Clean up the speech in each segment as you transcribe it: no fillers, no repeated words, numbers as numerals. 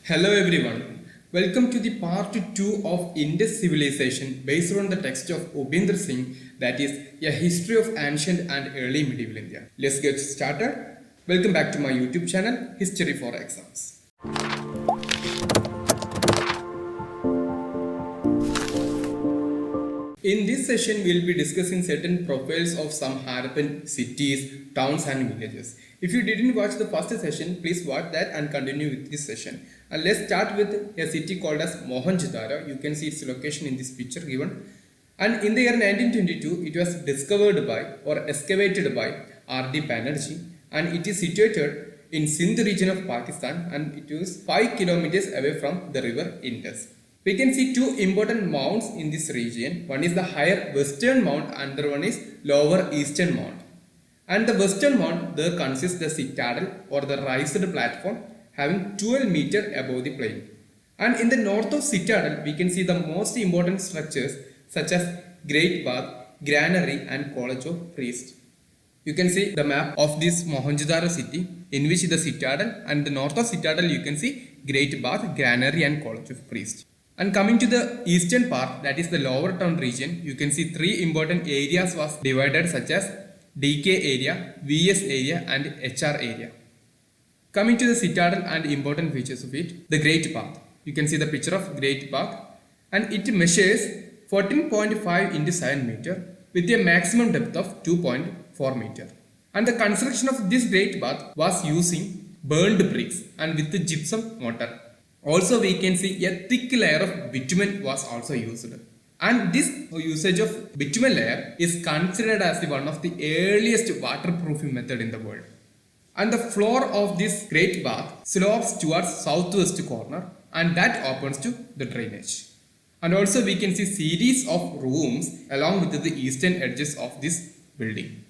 Hello everyone. Welcome to the part 2 of Indus civilization based on the text of Obindra Singh, that is A History of Ancient and Early Medieval India. Let's get started. Welcome back to my YouTube channel History for Exams. In this session, we will be discussing certain profiles of some Harappan cities, towns and villages. If you didn't watch the first session, please watch that and continue with this session. And let's start with a city called as Mohenjo-daro. You can see its location in this picture given. And in the year 1922, it was discovered by or excavated by R.D. Banerjee, and it is situated in Sindh region of Pakistan, and it is 5 kilometers away from the river Indus. We can see two important mounts in this region. One is the higher western mount, and the one is lower eastern mount. And the western mount, there consists the citadel or the raised platform having 12 meters above the plain. And in the north of citadel, we can see the most important structures such as Great Bath, Granary and College of Priests. You can see the map of this Mohenjo-daro city, in which the citadel, and the north of citadel you can see Great Bath, Granary and College of Priests. And coming to the eastern part, that is the lower town region, you can see three important areas was divided such as DK area, VS area and HR area. Coming to the citadel and important features of it, the Great Bath. You can see the picture of Great Bath, and it measures 14.5 into 7 meter with a maximum depth of 2.4 meter. And the construction of this Great Bath was using burned bricks and with the gypsum mortar. Also, we can see a thick layer of bitumen was also used. And this usage of bitumen layer is considered as one of the earliest waterproofing method in the world. And the floor of this Great Bath slopes towards southwest corner, and that opens to the drainage. And also we can see series of rooms along with the eastern edges of this building.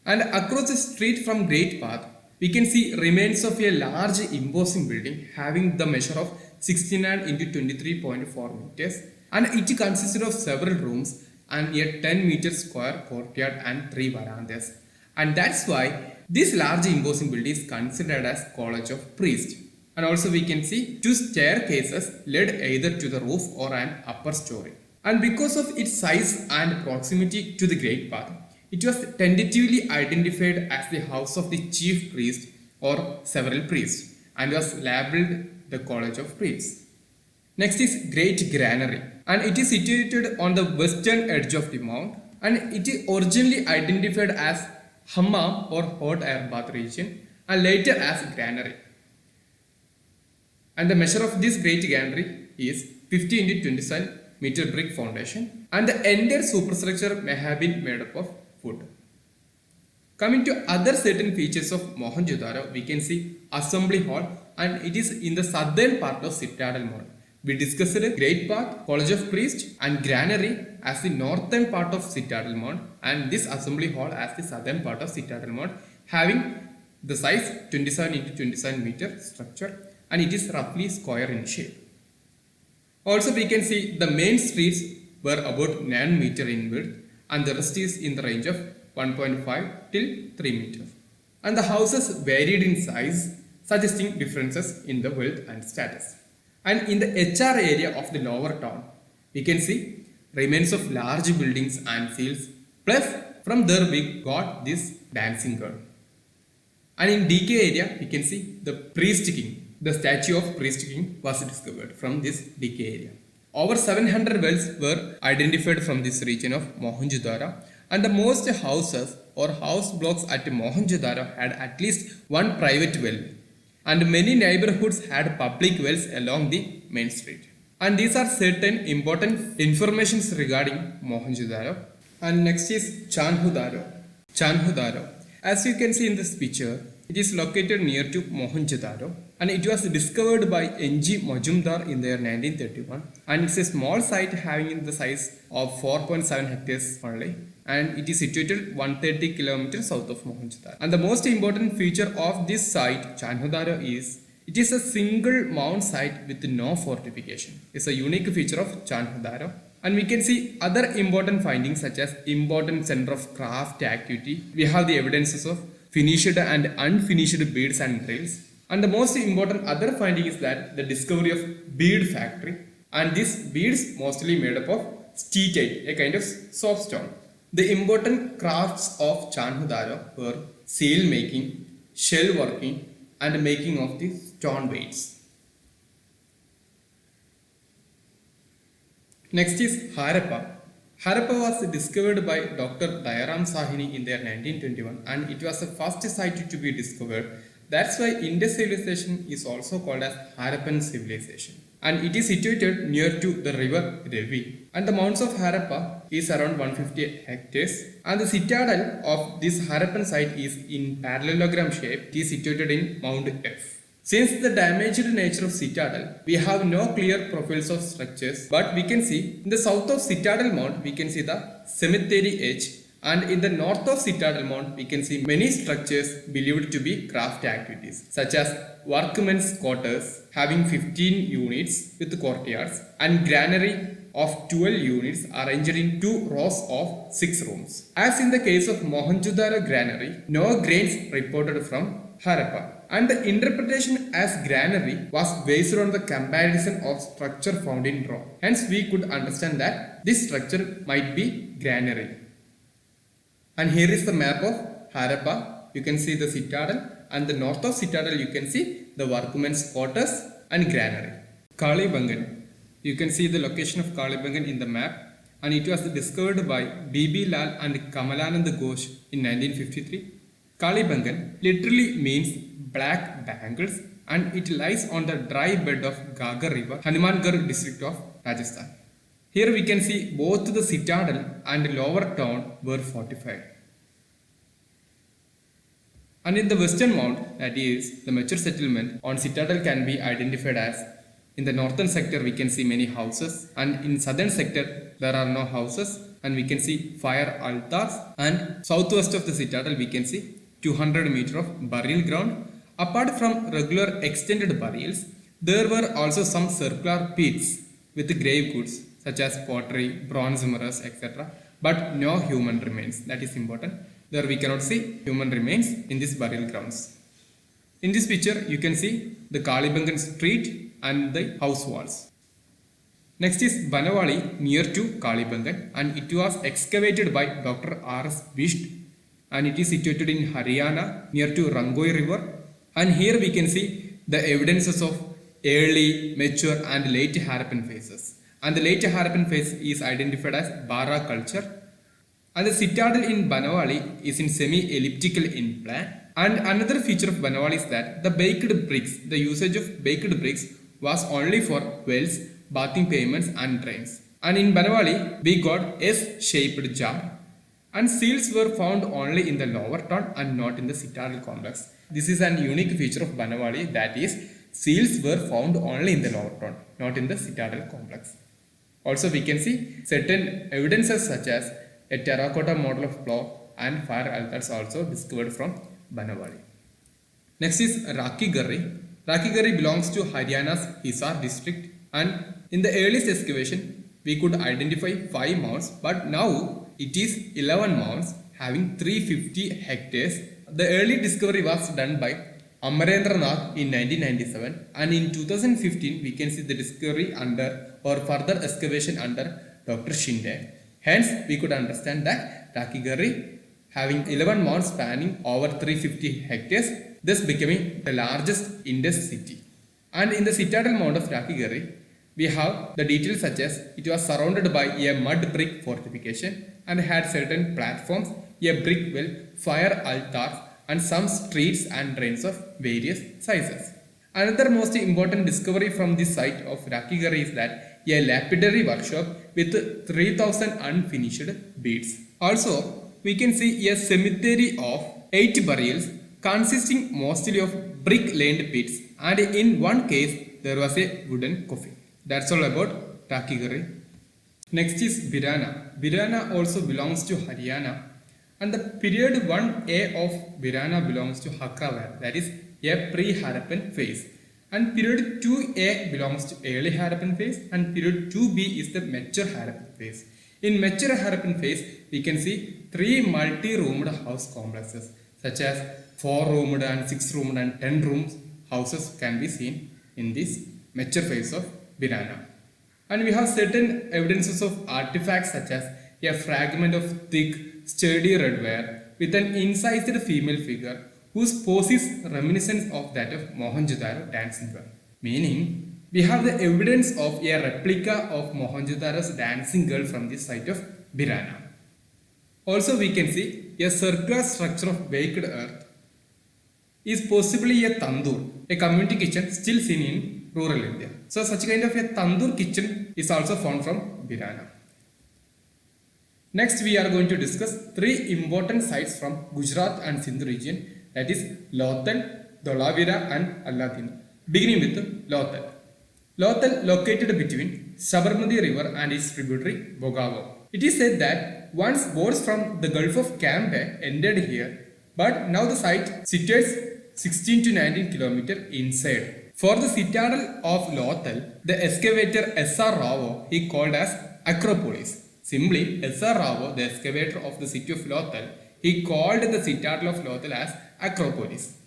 And across the street from Great Bath, we can see remains of a large imposing building having the measure of 69 into 23.4 meters, and it consisted of several rooms and a 10 meter square courtyard and 3 verandas. And that's why this large imposing building is considered as College of Priests. And also we can see two staircases led either to the roof or an upper story. And because of its size and proximity to the Great Bath, it was tentatively identified as the house of the chief priest or several priests, and was labeled the College of Priests. Next is Great Granary, and it is situated on the western edge of the mount, and it is originally identified as Hammam or hot air bath region, and later as Granary. And the measure of this Great Granary is 50 into 27 meter brick foundation, and the entire superstructure may have been made up of wood. Coming to other certain features of Mohenjo-daro, we can see Assembly Hall, and it is in the southern part of Citadel Mall. We discussed Great Bath, College of Priests and Granary as the northern part of Citadel Mall, and this Assembly Hall as the southern part of Citadel Mall, having the size 27 into 27 meter structure, and it is roughly square in shape. Also we can see the main streets were about 9 meter in width, and the rest is in the range of 1.5 till 3 meters. And the houses varied in size, suggesting differences in the wealth and status. And in the HR area of the lower town, we can see remains of large buildings and fields, plus from there we got this dancing girl. And in DK area, we can see the priest king. The statue of priest king was discovered from this DK area. Over 700 wells were identified from this region of Mohenjo-daro, and the most houses or house blocks at Mohenjo-daro had at least one private well, and many neighborhoods had public wells along the main street. And these are certain important informations regarding Mohenjo-daro. And next is Chanhu-daro. Chanhu-daro. As you can see in this picture, it is located near to Mohenjo-daro, and it was discovered by N.G. Majumdar in the year 1931, and it's a small site having the size of 4.7 hectares only, and it is situated 130 kilometers south of Mohenjo-daro. And the most important feature of this site, Chanhu-daro, is it is a single mount site with no fortification. It's a unique feature of Chanhu-daro. And we can see other important findings such as important center of craft activity. We have the evidences of finished and unfinished beads and trails. And the most important other finding is that the discovery of bead factory, and these beads mostly made up of steatite, a kind of soft stone. The important crafts of Chanhudara were seal making, shell working, and making of the stone weights. Next is Harappa. Harappa was discovered by Dr. Dayaram Sahini in their 1921, and it was the first site to be discovered. That's why Indus civilization is also called as Harappan civilization. And it is situated near to the river Ravi. And the mounds of Harappa is around 150 hectares. And the citadel of this Harappan site is in parallelogram shape. It is situated in Mount F. Since the damaged nature of citadel, we have no clear profiles of structures, but we can see in the south of Citadel Mount, we can see the cemetery edge, and in the north of Citadel Mount, we can see many structures believed to be craft activities, such as workmen's quarters having 15 units with courtyards, and granary of 12 units arranged in 2 rows of 6 rooms. As in the case of Mohenjo-daro granary, no grains reported from Harappa. And the interpretation as granary was based on the comparison of structure found in rock. Hence, we could understand that this structure might be granary. And here is the map of Harappa. You can see the citadel, and the north of citadel you can see the workmen's quarters and granary. Kalibangan. You can see the location of Kalibangan in the map, and it was discovered by B.B. Lal and Kamalanand Ghosh in 1953. Kalibangan literally means black bangles, and it lies on the dry bed of Gagar River, Hanumangarh district of Rajasthan. Here we can see both the citadel and lower town were fortified. And in the western mount, that is the mature settlement on citadel, can be identified as in the northern sector we can see many houses, and in southern sector there are no houses, and we can see fire altars, and southwest of the citadel we can see 200 meter of burial ground. Apart from regular extended burials, there were also some circular pits with grave goods such as pottery, bronze mirrors, etc. But no human remains. That is important. There we cannot see human remains in these burial grounds. In this picture, you can see the Kalibangan street and the house walls. Next is Banawali near to Kalibangan, and it was excavated by Dr. R.S. Bisht, and it is situated in Haryana near to Rangoi River. And here we can see the evidences of early, mature and late Harappan phases. And the late Harappan phase is identified as Bara culture. And the citadel in Banawali is in semi-elliptical in plan. And another feature of Banawali is that the baked bricks, the usage of baked bricks was only for wells, bathing pavements and drains. And in Banawali, we got S-shaped jar. And seals were found only in the lower town and not in the citadel complex. This is an unique feature of Banawali, that is, seals were found only in the lower town, not in the citadel complex. Also, we can see certain evidences such as a terracotta model of plough and fire altars also discovered from Banawali. Next is Raki Garhi. Raki Garhi belongs to Haryana's Hisar district, and in the earliest excavation, we could identify 5 mounds, but now it is 11 mounds having 350 hectares. The early discovery was done by Amarendra Nath in 1997, and in 2015 we can see the discovery under or further excavation under Dr. Shinde. Hence, we could understand that Raki Garhi having 11 mounds spanning over 350 hectares, thus becoming the largest Indus city. And in the citadel mount of Raki Garhi, we have the details such as it was surrounded by a mud brick fortification and had certain platforms, a brick well, fire altars, and some streets and drains of various sizes. Another most important discovery from this site of Raki Garhi is that a lapidary workshop with 3000 unfinished beads. Also, we can see a cemetery of 8 burials consisting mostly of brick-lined pits, and in one case there was a wooden coffin. That's all about Raki Garhi. Next is Birana. Birana also belongs to Haryana, and the period 1A of Birana belongs to Hakrawar, that is a pre-Harappan phase. And period 2A belongs to early Harappan phase, and period 2B is the mature Harappan phase. In mature Harappan phase, we can see 3 multi-roomed house complexes such as 4-roomed and 6-roomed and 10 rooms houses can be seen in this mature phase of Birana. And we have certain evidences of artifacts such as a fragment of thick, sturdy red ware with an incised female figure whose pose is reminiscent of that of Mohenjo-daro dancing girl. Meaning, we have the evidence of a replica of Mohenjo-daro's dancing girl from the site of Birana. Also, we can see a circular structure of baked earth is possibly a tandoor, a community kitchen still seen in rural India. So, such kind of a tandoor kitchen is also found from Birana. Next, we are going to discuss three important sites from Gujarat and Sindh region, that is Lothal, Dholavira and Alladino. Beginning with Lothal. Lothal located between Sabarmati river and its tributary Bhogavo. It is said that once boats from the Gulf of Cambay ended here, but now the site situates 16 to 19 km inside. For the citadel of Lothal, the excavator S.R. Rao he called as Acropolis. Simply, S.R. Rao, the excavator of the city of Lothal, he called the citadel of Lothal as Acropolis.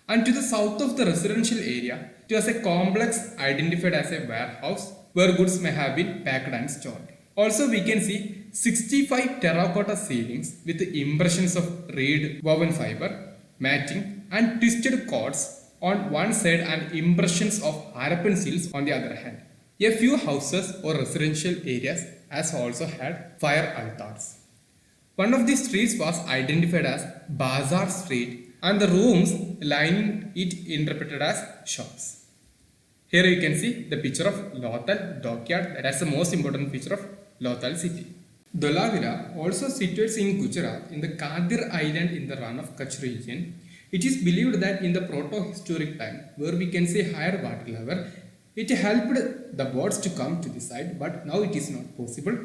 And to the south of the residential area, it was a complex identified as a warehouse where goods may have been packed and stored. Also, we can see 65 terracotta ceilings with impressions of reed woven fiber, matting and twisted cords on one side and impressions of Harappan seals on the other hand. A few houses or residential areas has also had fire altars. One of these streets was identified as Bazaar Street and the rooms lining it interpreted as shops. Here you can see the picture of Lothal dockyard. That's the most important feature of Lothal city. Dholavira also situates in Gujarat in the Kadir island in the run of Kutch region. It is believed that in the proto-historic time where we can say higher water level, it helped the boats to come to the side, but now it is not possible.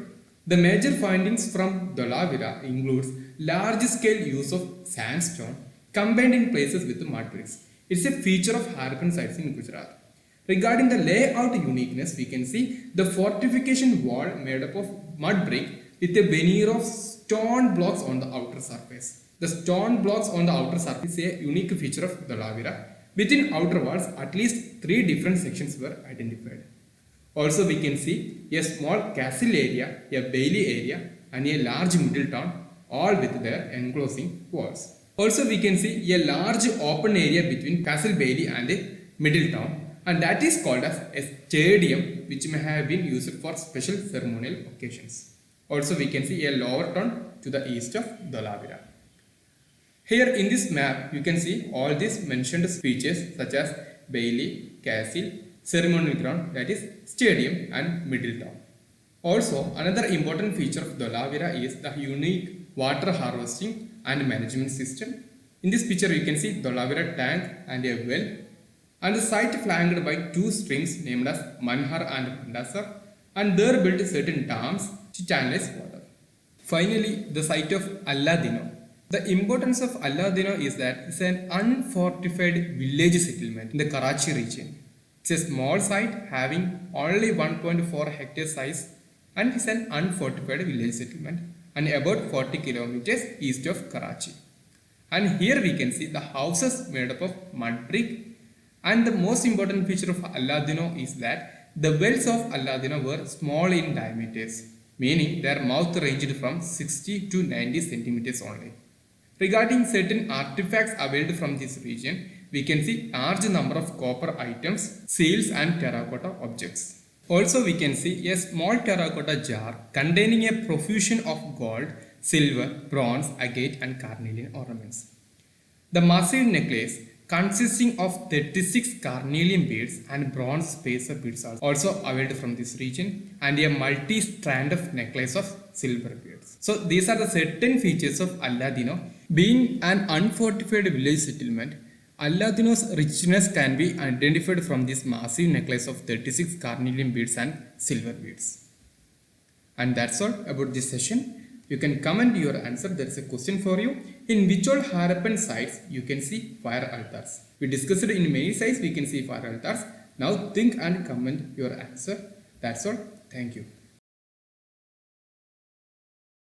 The major findings from Dholavira includes large-scale use of sandstone combined in places with mud bricks. It's a feature of Harappan sites in Gujarat. Regarding the layout uniqueness, we can see the fortification wall made up of mud brick with a veneer of stone blocks on the outer surface. The stone blocks on the outer surface is a unique feature of Dholavira. Within outer walls, at least 3 different sections were identified. Also, we can see a small castle area, a bailey area and a large middle town, all with their enclosing walls. Also, we can see a large open area between Castle Bailey and a middle town, and that is called as a stadium, which may have been used for special ceremonial occasions. Also, we can see a lower town to the east of Dholavira. Here in this map, you can see all these mentioned features such as Bailey, Castle, ceremonial ground, that is stadium and middle town. Also, another important feature of Dholavira is the unique water harvesting and management system. In this picture, you can see Dholavira tank and a well, and the site flanked by 2 streams named as Manhar and Pandasar, and there built certain dams to channelize water. Finally, the site of Alladino. The importance of Alladino is that it's an unfortified village settlement in the Karachi region. It's a small site having only 1.4 hectare size and it's an unfortified village settlement and about 40 kilometers east of Karachi. And here we can see the houses made up of mud brick, and the most important feature of Alladino is that the wells of Alladino were small in diameters, meaning their mouth ranged from 60 to 90 centimeters only. Regarding certain artifacts availed from this region, we can see large number of copper items, seals and terracotta objects. Also, we can see a small terracotta jar containing a profusion of gold, silver, bronze, agate and carnelian ornaments. The massive necklace consisting of 36 carnelian beads and bronze spacer beads are also available from this region, and a multi-strand of necklace of silver beads. So these are the certain features of Alladino. Being an unfortified village settlement, Alladino's richness can be identified from this massive necklace of 36 carnelian beads and silver beads. And that's all about this session. You can comment your answer. There is a question for you. In which all Harappan sites you can see fire altars? We discussed in many sites we can see fire altars. Now think and comment your answer. That's all. Thank you.